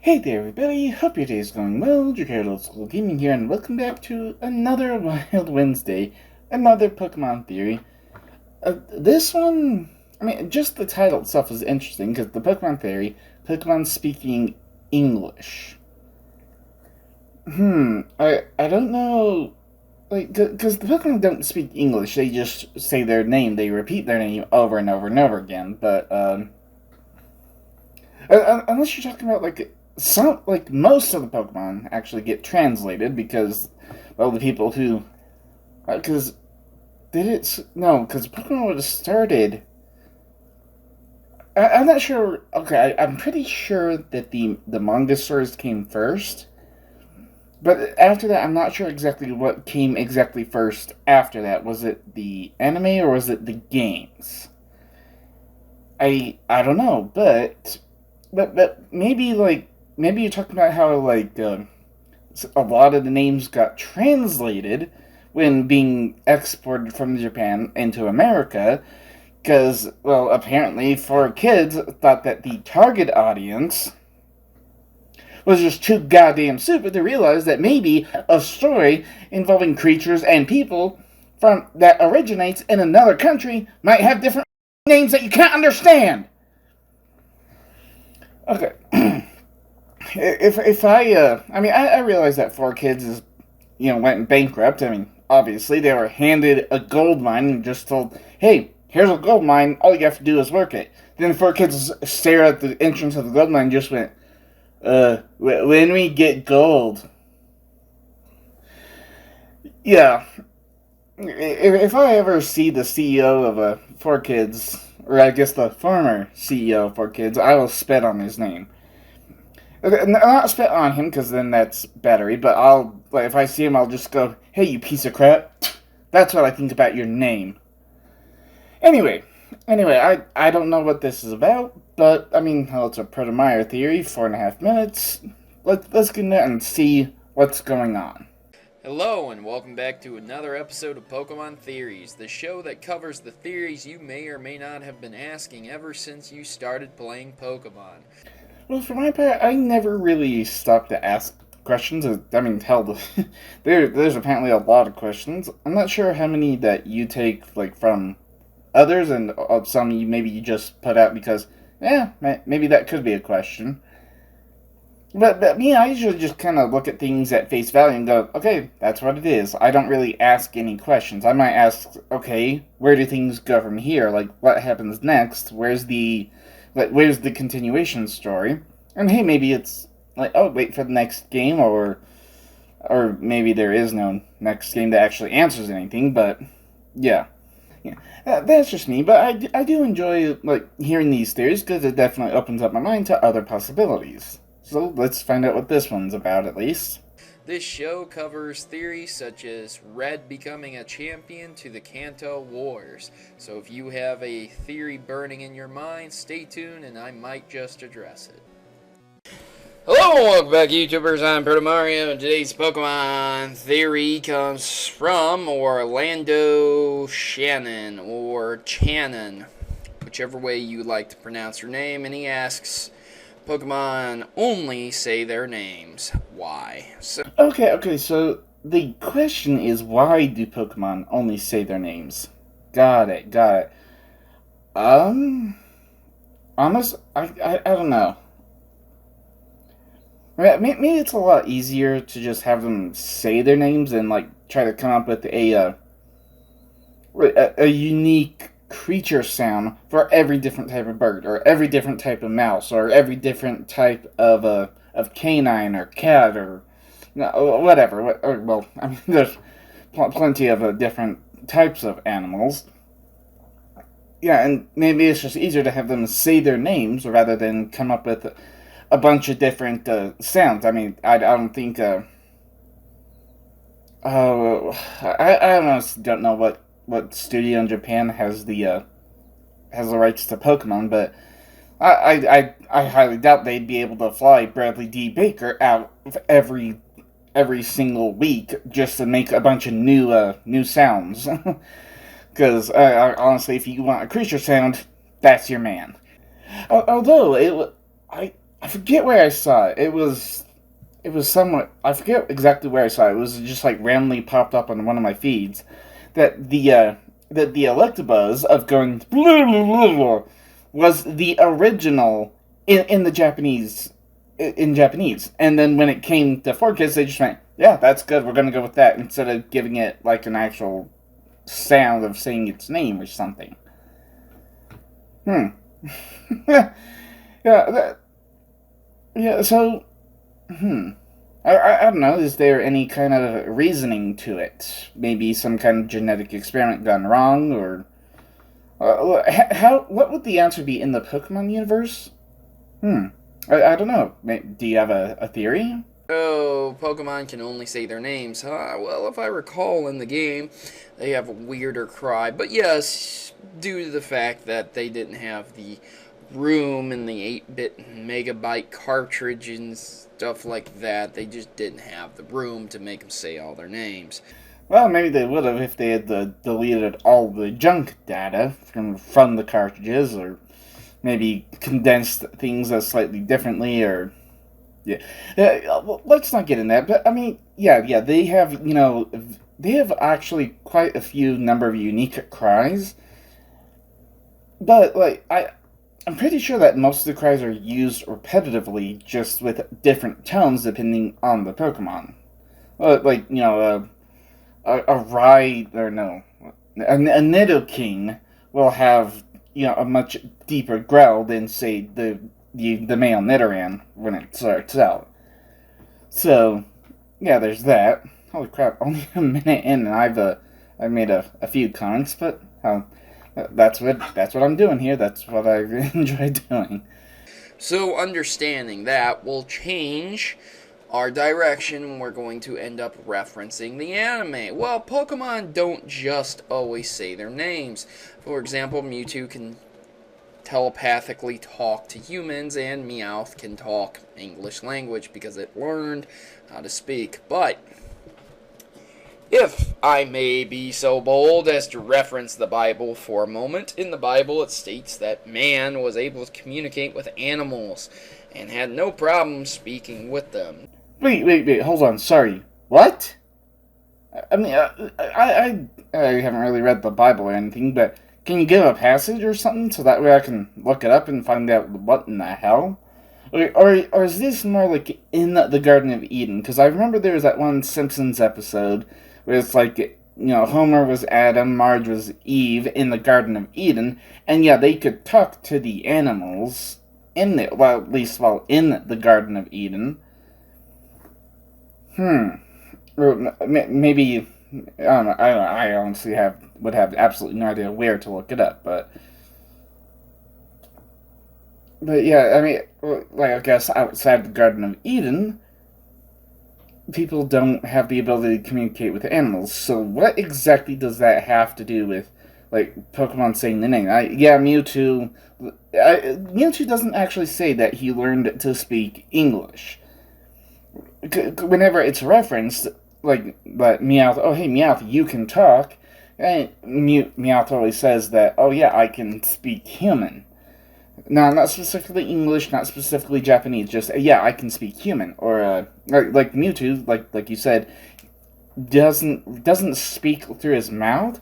Hey there everybody, hope your day is going well. Jared Old School Gaming here, and welcome back to another Wild Wednesday, another Pokemon Theory. This one, just the title itself is interesting, because the Pokemon Theory, Pokemon speaking English. I don't know, because the Pokemon don't speak English, they just say their name, they repeat their name over and over and over again, but, unless you're talking about, most of the Pokemon actually get translated because, well, the people who, because Pokemon would have started. I'm not sure. Okay, I'm pretty sure that the manga stories came first, but after that, I'm not sure exactly what came exactly first. After that, was it the anime or was it the games? I don't know, but maybe you're talking about how a lot of the names got translated when being exported from Japan into America, because, well, apparently 4Kids thought that the target audience was just too goddamn stupid to realize that maybe a story involving creatures and people from that originates in another country might have different names that you can't understand. Okay. I realize that 4Kids is, went bankrupt. Obviously they were handed a gold mine and just told, hey, here's a gold mine, all you have to do is work it. Then 4Kids stare at the entrance of the gold mine and just went, when we get gold. Yeah. If I ever see the CEO of 4Kids, or I guess the former CEO of 4Kids, I will spit on his name. Not spit on him, because then that's battery, but if I see him, I'll just go, hey, you piece of crap. That's what I think about your name. Anyway, I don't know what this is about, but, it's a ProtoMario theory, 4.5 minutes. Let's get in there and see what's going on. Hello, and welcome back to another episode of Pokemon Theories, the show that covers the theories you may or may not have been asking ever since you started playing Pokemon. Well, for my part, I never really stopped to ask questions. Hell, there's apparently a lot of questions. I'm not sure how many that you take, from others, and some you just put out because, maybe that could be a question. But me, I usually just kind of look at things at face value and go, okay, that's what it is. I don't really ask any questions. I might ask, okay, where do things go from here? What happens next? Where's the continuation story? And hey, maybe it's wait for the next game, or maybe there is no next game that actually answers anything. But yeah, that's just me. But I do enjoy hearing these theories because it definitely opens up my mind to other possibilities. So let's find out what this one's about, at least. This show covers theories such as Red becoming a champion to the Kanto Wars. So if you have a theory burning in your mind, stay tuned and I might just address it. Hello and welcome back, YouTubers. I'm ProtoMario, and today's Pokemon theory comes from Orlando Shannon, or Channon, whichever way you like to pronounce your name, and he asks, Pokemon only say their names. Why? Okay, so the question is, why do Pokemon only say their names? Got it. I don't know. Maybe it's a lot easier to just have them say their names and, try to come up with a unique creature sound for every different type of bird, or every different type of mouse, or every different type of canine or cat, or whatever. There's plenty of different types of animals. Yeah, and maybe it's just easier to have them say their names rather than come up with a bunch of different sounds. I don't think. I honestly don't know what studio in Japan has the rights to Pokemon, but I highly doubt they'd be able to fly Bradley D. Baker out every single week just to make a bunch of new sounds. Because honestly, if you want a creature sound, that's your man. Although I forget where I saw it. It was somewhat. I forget exactly where I saw it. It was just like randomly popped up on one of my feeds that the Electabuzz of going was the original in the Japanese in Japanese, and then when it came to 4Kids, they just went, "Yeah, that's good. We're gonna go with that," instead of giving it like an actual sound of saying its name or something. Hmm. Yeah. That, yeah. So. Hmm. I don't know. Is there any kind of reasoning to it? Maybe some kind of genetic experiment gone wrong, or how? What would the answer be in the Pokemon universe? Hmm. I don't know. Do you have a theory? Oh, Pokemon can only say their names, huh? Well, if I recall in the game, they have a weirder cry. But yes, due to the fact that they didn't have the room in the 8-bit megabyte cartridge and stuff like that, they just didn't have the room to make them say all their names. Well, maybe they would have if they had deleted all the junk data from the cartridges, or maybe condensed things slightly differently, or yeah. Well, let's not get in that. But I mean, yeah, they have they have actually quite a few number of unique cries. But like I'm pretty sure that most of the cries are used repetitively, just with different tones depending on the Pokemon. Like a ride or no, a Nidoking will have a much deeper growl than say the male Nidoran when it starts out. So yeah, there's that. Holy crap! Only a minute in, and I made a few comments, but that's what I'm doing here. That's what I enjoy doing. So, understanding that will change our direction. We're going to end up referencing the anime. Well, Pokemon don't just always say their names. For example, Mewtwo can telepathically talk to humans, and Meowth can talk English language because it learned how to speak. But if I may be so bold as to reference the Bible for a moment, in the Bible it states that man was able to communicate with animals and had no problem speaking with them. Wait, hold on. Sorry. What? I mean, I haven't really read the Bible or anything, but can you give a passage or something so that way I can look it up and find out what in the hell? Or is this more like in the Garden of Eden? Because I remember there was that one Simpsons episode where it's like, Homer was Adam, Marge was Eve in the Garden of Eden, and yeah, they could talk to the animals in the, well, at least while in the Garden of Eden. Hmm. Or maybe I don't know. I honestly would have absolutely no idea where to look it up, but yeah, I mean, like I guess outside the Garden of Eden, people don't have the ability to communicate with animals. So what exactly does that have to do with like Pokemon saying the name? Mewtwo. Mewtwo doesn't actually say that he learned to speak English. Whenever it's referenced, but Meowth, oh hey Meowth, you can talk. And Meowth always says that, oh yeah, I can speak human. No, not specifically English, not specifically Japanese. Just yeah, I can speak human. Or like Mewtwo, like you said, doesn't speak through his mouth,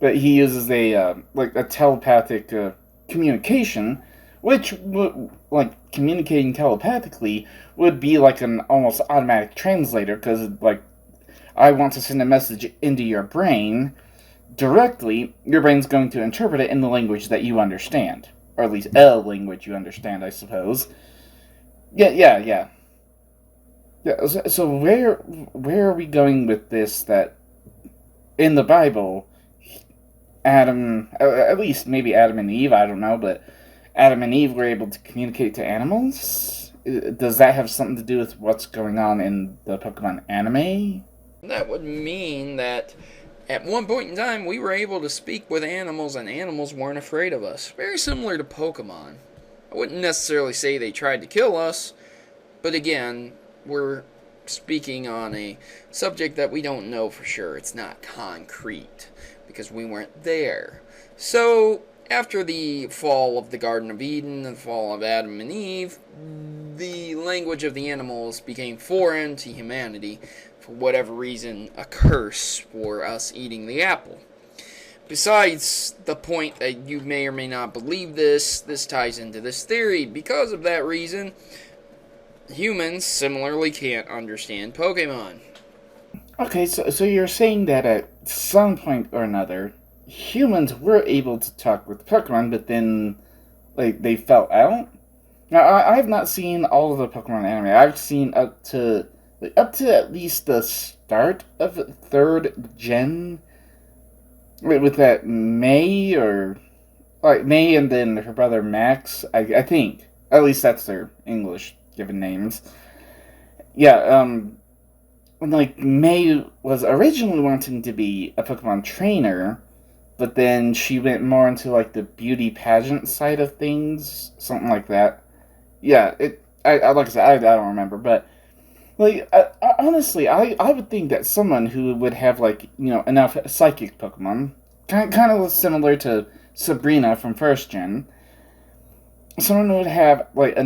but he uses a telepathic communication, which like communicating telepathically would be like an almost automatic translator, because like I want to send a message into your brain directly, your brain's going to interpret it in the language that you understand. Or at least a language you understand, I suppose. Yeah. So where are we going with this? That in the Bible, Adam, at least maybe Adam and Eve, I don't know, but Adam and Eve were able to communicate to animals. Does that have something to do with what's going on in the Pokemon anime? That would mean that at one point in time we were able to speak with animals and animals weren't afraid of us. Very similar to Pokemon. I wouldn't necessarily say they tried to kill us, but again, we're speaking on a subject that we don't know for sure. It's not concrete because we weren't there. So, After the fall of the Garden of Eden, the fall of Adam and Eve, the language of the animals became foreign to humanity, for whatever reason, a curse for us eating the apple. Besides the point that you may or may not believe this ties into this theory. Because of that reason, humans similarly can't understand Pokemon. Okay, so you're saying that at some point or another, humans were able to talk with Pokemon, but then, like, they fell out? Now, I've not seen all of the Pokemon anime. I've seen up to at least the start of third gen, with that May, or like May and then her brother Max. I think at least that's their English given names. Yeah, like May was originally wanting to be a Pokemon trainer, but then she went more into like the beauty pageant side of things, something like that. Yeah, I like I said, I don't remember, but like honestly, I would think that someone who would have like enough psychic Pokemon, kind of similar to Sabrina from First Gen, someone would have like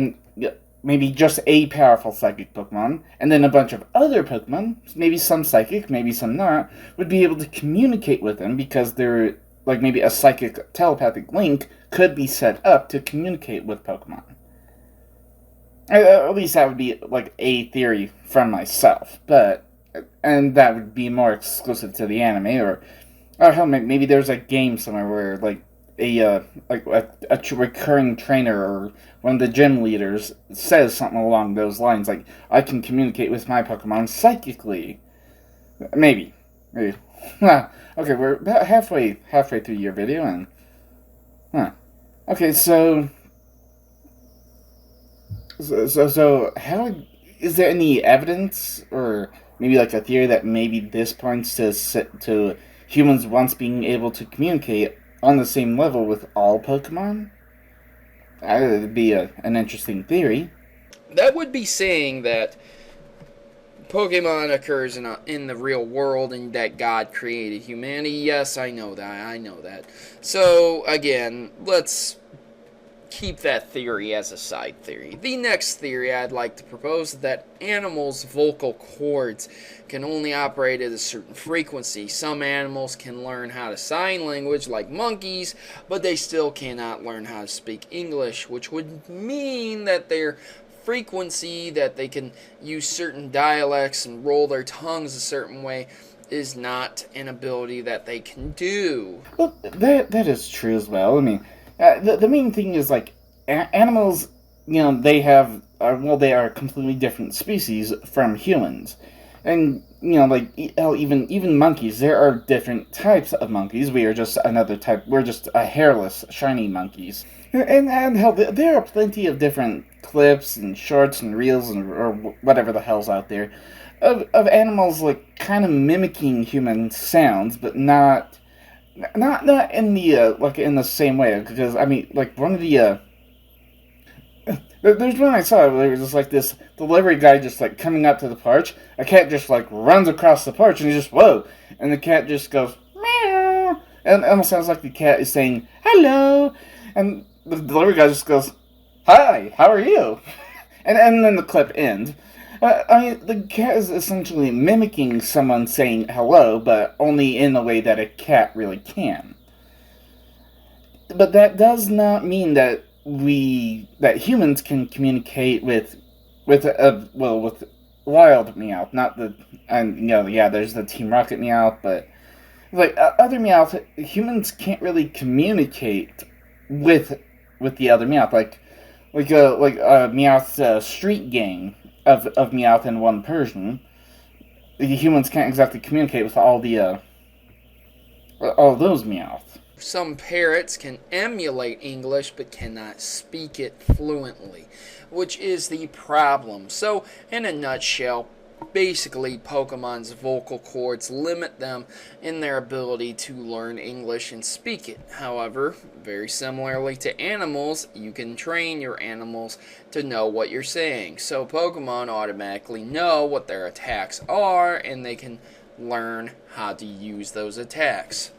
maybe just a powerful psychic Pokemon, and then a bunch of other Pokemon, maybe some psychic, maybe some not, would be able to communicate with them because they're like maybe a psychic telepathic link could be set up to communicate with Pokemon. At least that would be like a theory from myself, and that would be more exclusive to the anime, or hell, maybe there's a game somewhere where like a recurring trainer or one of the gym leaders says something along those lines, like I can communicate with my Pokemon psychically. Maybe. Okay, we're about halfway through your video, and okay, so how is there any evidence or maybe like a theory that maybe this points to humans once being able to communicate on the same level with all Pokemon? That would be an interesting theory. That would be saying that Pokemon occurs in the real world and that God created humanity. Yes, I know that. So, again, let's keep that theory as a side theory. The next theory I'd like to propose is that animals' vocal cords can only operate at a certain frequency. Some animals can learn how to sign language like monkeys, but they still cannot learn how to speak English, which would mean that their frequency, that they can use certain dialects and roll their tongues a certain way, is not an ability that they can do. Well, that is true as well. I mean, the main thing is like animals, they they are completely different species from humans, and like even monkeys. There are different types of monkeys. We are just another type. We're just a hairless, shiny monkeys, and hell, there are plenty of different clips and shorts and reels or whatever the hell's out there of animals like kind of mimicking human sounds, but not in the like in the same way, because I mean like one of the there's one I saw where it was just like this delivery guy just like coming up to the porch. A cat just like runs across the porch and he just whoa, and the cat just goes meow, and it almost sounds like the cat is saying hello, and the delivery guy just goes hi, how are you, and then the clip ends. I mean, the cat is essentially mimicking someone saying hello, but only in a way that a cat really can. But that does not mean that humans can communicate with wild Meowth, not the, and there's the Team Rocket Meowth, but like other Meowth, humans can't really communicate with the other Meowth, like Meowth's street gang of Meowth and one Persian. The humans can't exactly communicate with all those Meowth. Some parrots can emulate English but cannot speak it fluently, which is the problem. So, in a nutshell, basically Pokemon's vocal cords limit them in their ability to learn English and speak it. However, very similarly to animals, you can train your animals to know what you're saying. So Pokemon automatically know what their attacks are and they can learn how to use those attacks.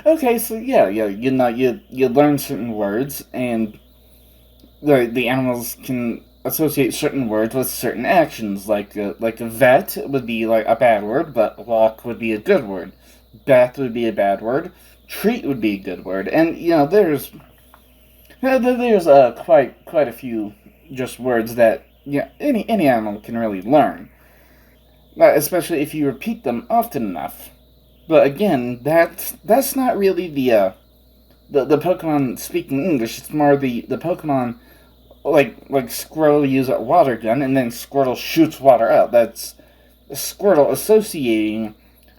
Okay, so yeah, you know, you learn certain words, and the animals can associate certain words with certain actions. Like a vet would be like a bad word, but walk would be a good word. Bath would be a bad word. Treat would be a good word, and you know there's quite a few just words that yeah any animal can really learn, especially if you repeat them often enough. But again, that's not really the Pokemon speaking English. It's more the Pokemon like Squirtle use a water gun and then Squirtle shoots water out. That's Squirtle associating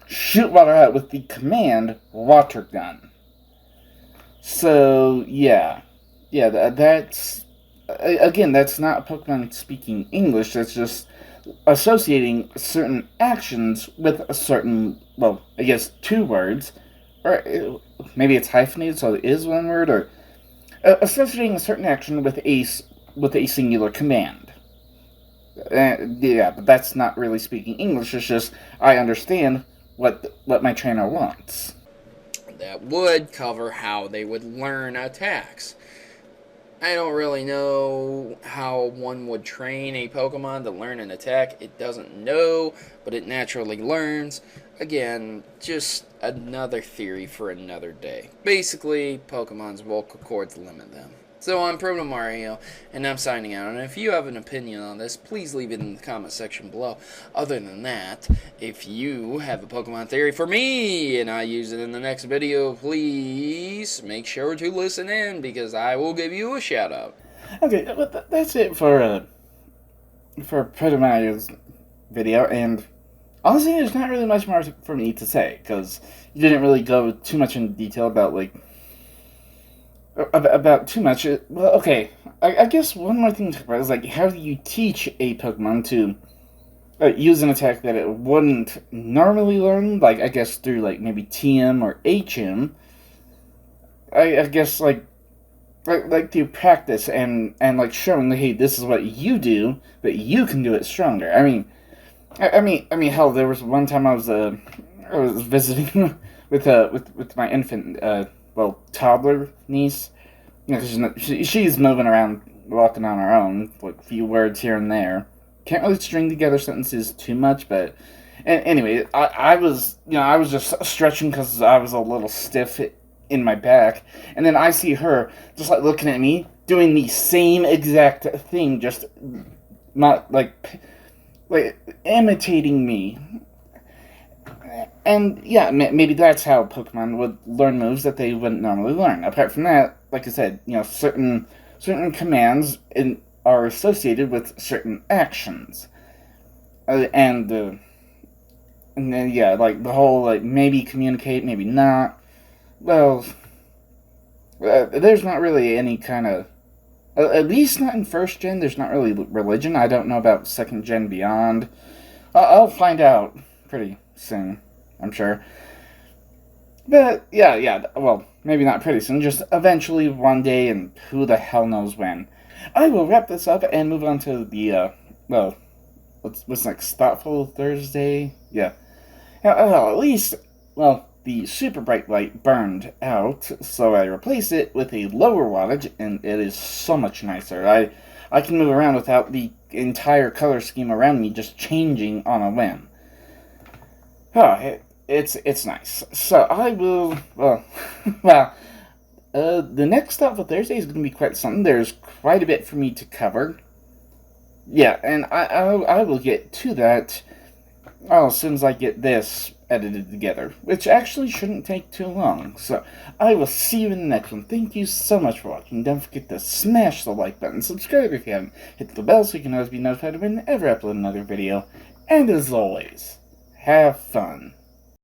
shoot water out with the command water gun. So yeah, that's again that's not Pokemon speaking English. That's just associating certain actions with a certain well, I guess two words, or maybe it's hyphenated, so it is one word, or associating a certain action with a singular command. Yeah, but that's not really speaking English. It's just I understand what my trainer wants. That would cover how they would learn attacks. I don't really know how one would train a Pokemon to learn an attack. It doesn't know, but it naturally learns. Again, just another theory for another day. Basically, Pokemon's vocal cords limit them. So I'm ProtoMario, and I'm signing out. And if you have an opinion on this, please leave it in the comment section below. Other than that, if you have a Pokemon theory for me, and I use it in the next video, please make sure to listen in, because I will give you a shout out. Okay, but that's it for ProtoMario's video, and honestly, there's not really much more for me to say because you didn't really go too much in detail about about too much. Well, okay, I guess one more thing to talk about is like how do you teach a Pokemon to use an attack that it wouldn't normally learn? Like I guess through like maybe TM or HM. I guess like through practice and like showing hey this is what you do, but you can do it stronger. I mean, hell, there was one time I was visiting with my infant, well, toddler niece. You know, cause she's moving around, walking on her own, like a few words here and there. Can't really string together sentences too much, but anyway, I was, you know, I was just stretching because I was a little stiff in my back, and then I see her just like looking at me, doing the same exact thing, just not like imitating me. And yeah, maybe that's how Pokemon would learn moves that they wouldn't normally learn. Apart from that, like I said, you know, certain commands are associated with certain actions, and then yeah, like the whole like maybe communicate, maybe not. Well, there's not really any kind of at least not in first gen. There's not really religion. I don't know about second gen beyond. I'll find out pretty soon, I'm sure. But yeah. Well, maybe not pretty soon. Just eventually one day, and who the hell knows when. I will wrap this up and move on to the well, what's next? Thoughtful Thursday. Yeah. At least well, the super bright light burned out, so I replaced it with a lower wattage, and it is so much nicer. I can move around without the entire color scheme around me just changing on a whim. It's nice. So I will well the next stop for Thursday is going to be quite something. There's quite a bit for me to cover. Yeah, and I will get to that as soon as I get this edited together, which actually shouldn't take too long. So I will see you in the next one. Thank you so much for watching. Don't forget to smash the like button, subscribe if you haven't, hit the bell so you can always be notified whenever I upload another video, and as always, have fun.